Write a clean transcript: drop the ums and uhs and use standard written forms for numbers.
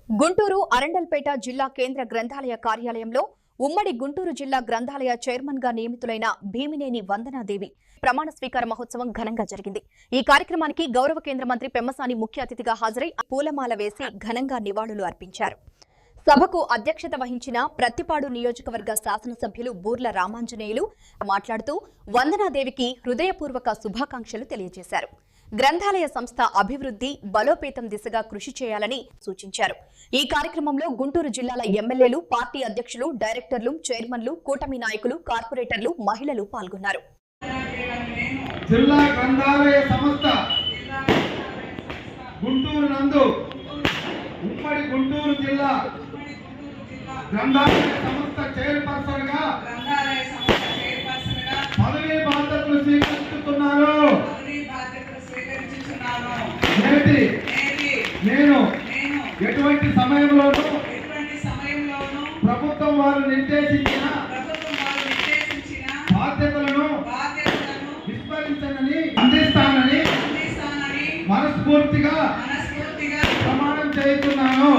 గుంటూరు అరండల్పేట జిల్లా కేంద్ర గ్రంథాలయ కార్యాలయంలో ఉమ్మడి గుంటూరు జిల్లా గ్రంథాలయ చైర్మన్ గా నియమితులైన భీమినేని వందనాదేవి ప్రమాణ స్వీకార మహోత్సవం ఘనంగా జరిగింది. ఈ కార్యక్రమానికి గౌరవ కేంద్ర మంత్రి పెమ్మసాని ముఖ్య అతిథిగా హాజరై పూలమాల వేసి ఘనంగా నివాళులు అర్పించారు. సభకు అధ్యక్షత వహించిన ప్రత్తిపాడు నియోజకవర్గ శాసనసభ్యులు బూర్ల రామాంజనేయులు మాట్లాడుతూ వందనాదేవికి హృదయపూర్వక శుభాకాంక్షలు తెలియజేశారు. గ్రంథాలయ సంస్థ అభివృద్ధి బలోపేతం దిశగా కృషి చేయాలని సూచించారు. ఈ కార్యక్రమంలో గుంటూరు జిల్లాల ఎమ్మెల్యేలు, పార్టీ అధ్యక్షులు, డైరెక్టర్లు, చైర్మన్లు, కూటమి నాయకులు, కార్పొరేటర్లు, మహిళలు పాల్గొన్నారు. జిల్లా గ్రంథాలయ సంస్థ గుంటూరు నందు ఉమ్మడి గుంటూరు జిల్లా గ్రంథాలయ సంస్థ చైర్పర్సన్ గా పదవీ బాధ్యతలు స్వీకరిస్తున్నారు. నేను ఎటువంటి సమయంలోనూ ప్రభుత్వం వారు నిర్దేశించిన బాధ్యతలను విస్మరించనని అందిస్తానని మనస్ఫూర్తిగా ప్రమాణం చేస్తున్నాను.